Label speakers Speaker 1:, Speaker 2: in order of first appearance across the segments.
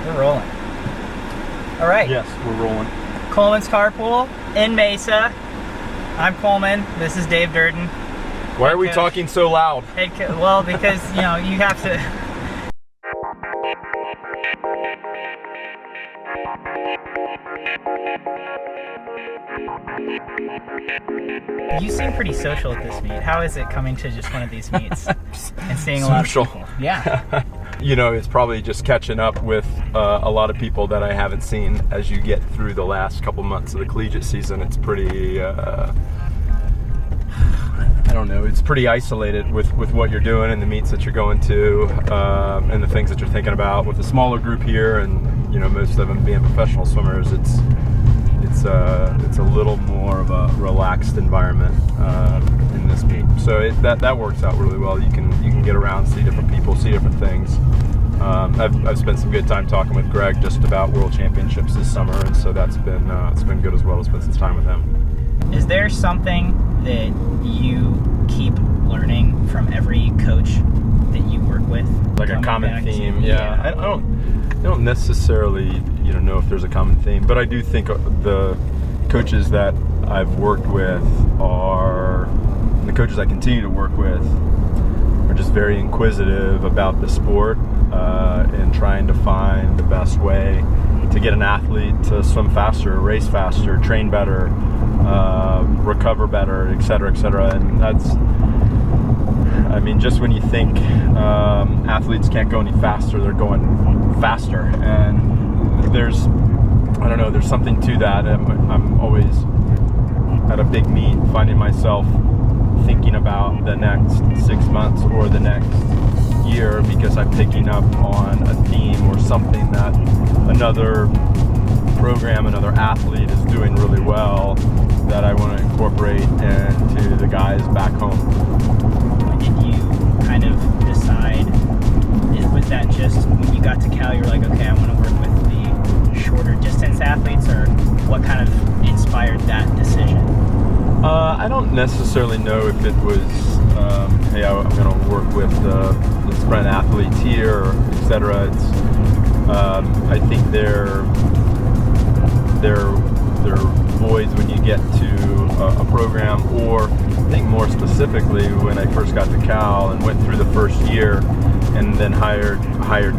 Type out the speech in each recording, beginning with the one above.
Speaker 1: We're rolling. All right.
Speaker 2: Yes, we're rolling.
Speaker 1: Coleman's Carpool in Mesa. I'm Coleman. This is Dave Durden.
Speaker 2: Why are we talking so loud?
Speaker 1: Well, because, you know, you have to... You seem pretty social at this meet. How is it coming to just one of these meets and seeing a lot of people? Yeah.
Speaker 2: You know, it's probably just catching up with a lot of people that I haven't seen as you get through the last couple months of the collegiate season. It's pretty, I don't know, it's pretty isolated with what you're doing and the meets that you're going to and the things that you're thinking about. With a smaller group here and, you know, most of them being professional swimmers, it's a little more of a relaxed environment in this meet. So that works out really well. You can get around, see different people, see different things. I've spent some good time talking with Greg just about World Championships this summer, and so that's been it's been good as well to spend some time with him.
Speaker 1: Is there something that you keep learning from every coach that you work with?
Speaker 2: Like a common theme? Yeah. I don't necessarily know if there's a common theme, but I do think the coaches that I've worked with the coaches I continue to work with are just very inquisitive about the sport and trying to find the best way to get an athlete to swim faster, race faster, train better, recover better, et cetera, and that's, I mean, just when you think athletes can't go any faster, they're going faster, and there's something to that. I'm always at a big meet finding myself thinking about the next 6 months or the next year because I'm picking up on a theme or something that another program, another athlete is doing really well that I want to incorporate into the guys back home.
Speaker 1: When did you kind of decide, was that just when you got to Cal, you were like, okay, I want to work with the shorter distance athletes, or what kind of inspired that decision?
Speaker 2: I don't necessarily know if it was, hey, I'm going to work with the sprint athletes here, et cetera. It's, I think they're voids when you get to a program, or I think more specifically when I first got to Cal and went through the first year and then hired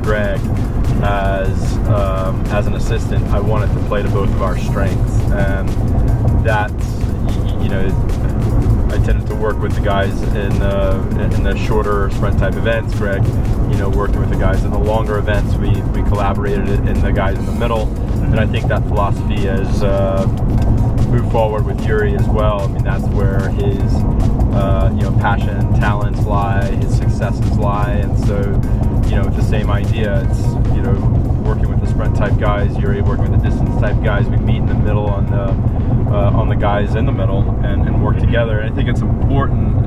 Speaker 2: Greg as an assistant. I wanted to play to both of our strengths, and that's, I tended to work with the guys in the shorter sprint type events. Greg, working with the guys in the longer events. We collaborated in the guys in the middle, and I think that philosophy has moved forward with Yuri as well. I mean, that's where his passion, talents lie, his successes lie, and so it's the same idea. It's working with the sprint type guys, Yuri working with the distance type guys. We meet in the middle on the guys in the middle and work together. And I think it's important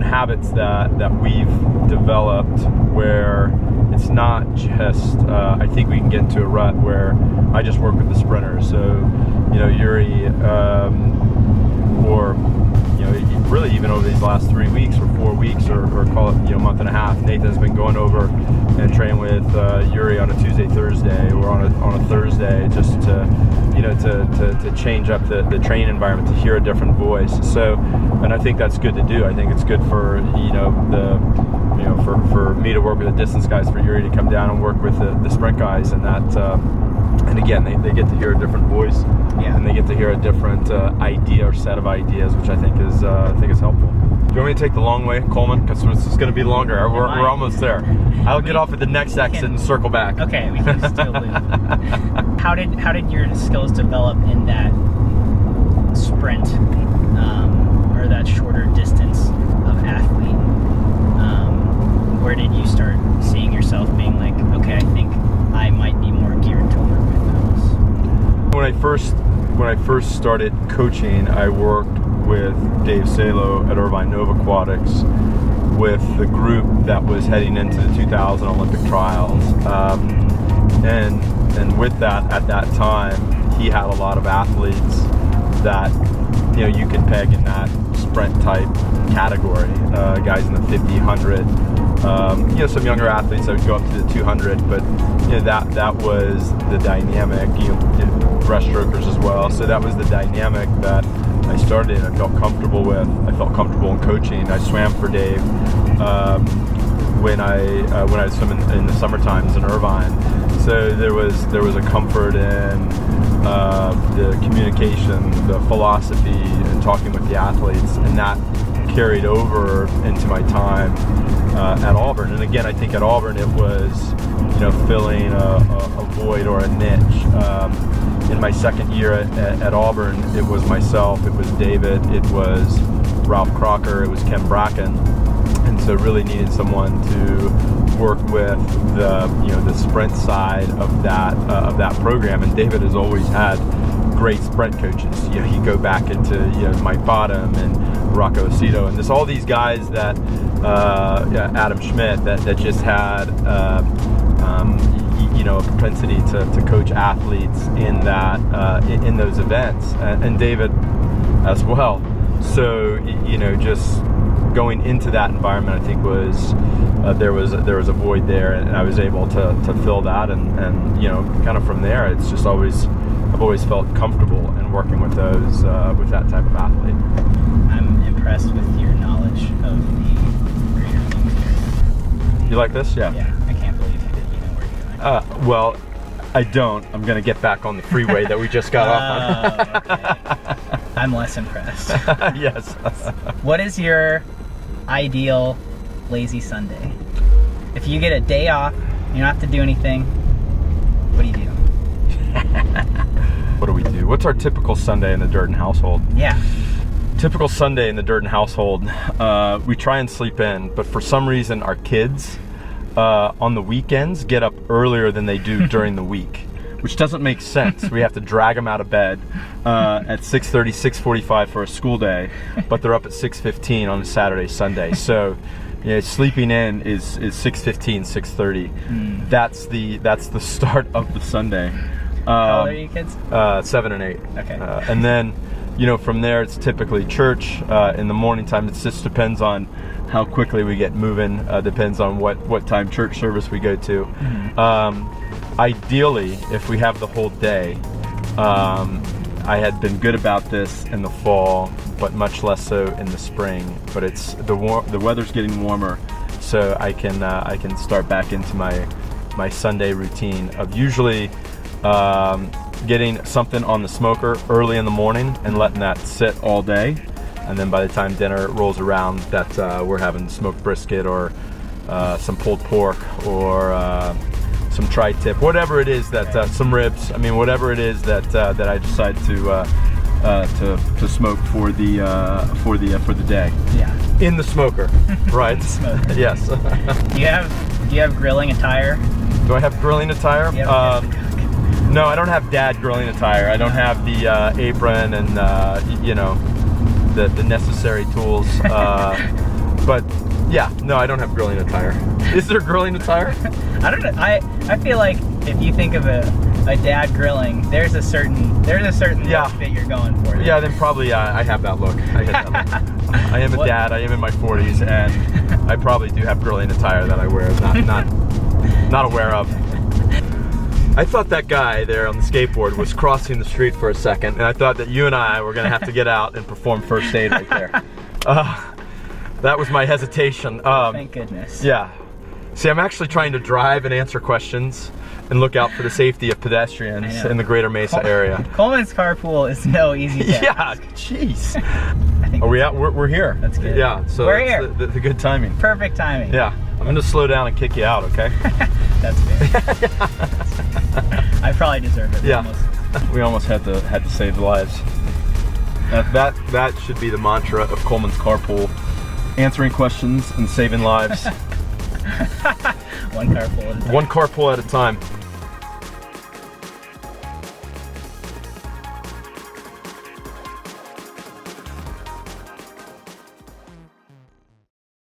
Speaker 2: habits that we've developed where it's not just I think we can get into a rut where I just work with the sprinters. So Yuri or really even over these last 3 weeks or 4 weeks or call it month and a half, Nathan's been going over and training with Yuri on a Tuesday, Thursday, or on a Thursday, just to change up the training environment, to hear a different voice. So, and I think that's good to do. I think it's good for for me to work with the distance guys, for Yuri to come down and work with the sprint guys, and that. And again, they get to hear a different voice, and they get to hear a different idea or set of ideas, which I think is helpful. Do you want me to take the long way, Coleman? Because this is going to be longer. We're almost there. I'll get off at the next exit and circle back.
Speaker 1: Okay, we can just do a loop. How did your skills develop in that sprint or that shorter distance of athlete? Where did you start seeing yourself being like, okay, I think I might be more geared to work with those?
Speaker 2: When I first started coaching, I worked with Dave Salo at Irvine Nova Aquatics with the group that was heading into the 2000 Olympic trials, and with that, at that time, he had a lot of athletes that you could peg in that sprint type category, guys in the 50, 100, some younger athletes that would go up to the 200, but that was the dynamic. Breaststrokers as well. So that was the dynamic that I started and I felt comfortable with. I felt comfortable in coaching. I swam for Dave when I swim in the summer times in Irvine. So there was a comfort in the communication, the philosophy, and talking with the athletes, and that carried over into my time at Auburn. And again, I think at Auburn it was filling a void or a niche. In my second year at Auburn, it was myself, it was David, it was Ralph Crocker, it was Ken Bracken, and so really needed someone to work with the sprint side of that program. And David has always had great sprint coaches. You go back into Mike Bottom and Rocco Aceto, and all these guys that Adam Schmidt that just had a propensity to coach athletes in those events, and David as well. So just going into that environment, I think was there was a void there, and I was able to fill that, and kind of from there, it's just I've always felt comfortable in working with those with that type of athlete.
Speaker 1: I'm impressed with your knowledge of the greater things.
Speaker 2: You like this? Yeah.
Speaker 1: Yeah. I can't believe you know where you're going.
Speaker 2: Well, I don't. I'm going to get back on the freeway that we just got off on.
Speaker 1: Okay. I'm less impressed.
Speaker 2: Yes.
Speaker 1: What is your ideal lazy Sunday? If you get a day off, you don't have to do anything, what do you do?
Speaker 2: What do we do? What's our typical Sunday in the Durden household?
Speaker 1: Yeah.
Speaker 2: Typical Sunday in the Durden household, we try and sleep in, but for some reason our kids on the weekends get up earlier than they do during the week, which doesn't make sense. We have to drag them out of bed at 6:30, 6:45 for a school day, but they're up at 6:15 on a Saturday, Sunday. So sleeping in is 6:15, 6:30. That's the start of the Sunday.
Speaker 1: How old are you kids?
Speaker 2: 7 and 8.
Speaker 1: Okay.
Speaker 2: And then from there it's typically church in the morning time. It just depends on how quickly we get moving, depends on what time church service we go to. Ideally, if we have the whole day, I had been good about this in the fall, but much less so in the spring. But it's the weather's getting warmer, so I can start back into my Sunday routine of usually getting something on the smoker early in the morning and letting that sit all day, and then by the time dinner rolls around, that we're having smoked brisket or some pulled pork or some tri-tip, whatever it is that some ribs. I mean, whatever it is that I decide to smoke for the day.
Speaker 1: Yeah.
Speaker 2: In the smoker, right?
Speaker 1: Smoker.
Speaker 2: Yes.
Speaker 1: Do you have grilling attire?
Speaker 2: Do I have grilling attire? No, I don't have dad grilling attire. I don't have the apron and the necessary tools. But yeah, no, I don't have grilling attire. Is there grilling attire?
Speaker 1: I don't know. I feel like if you think of a dad grilling, there's a certain look that you're going for.
Speaker 2: Yeah, then probably I have that look. I hit that look. I am a dad. I am in my 40s, and I probably do have grilling attire that I wear. Not aware of. I thought that guy there on the skateboard was crossing the street for a second, and I thought that you and I were going to have to get out and perform first aid right there. That was my hesitation.
Speaker 1: Thank goodness.
Speaker 2: Yeah. See, I'm actually trying to drive and answer questions and look out for the safety of pedestrians in the greater Mesa area.
Speaker 1: Coleman's Carpool is no easy task.
Speaker 2: Yeah, jeez. Are we out? We're here.
Speaker 1: That's good.
Speaker 2: Yeah, so
Speaker 1: we're here.
Speaker 2: The good timing.
Speaker 1: Perfect timing.
Speaker 2: Yeah. I'm going to slow down and kick you out, okay?
Speaker 1: That's fair. I probably deserve it.
Speaker 2: Yeah. We almost had to save lives. That should be the mantra of Coleman's Carpool. Answering questions and saving lives.
Speaker 1: One carpool at a time.
Speaker 2: One carpool at a time.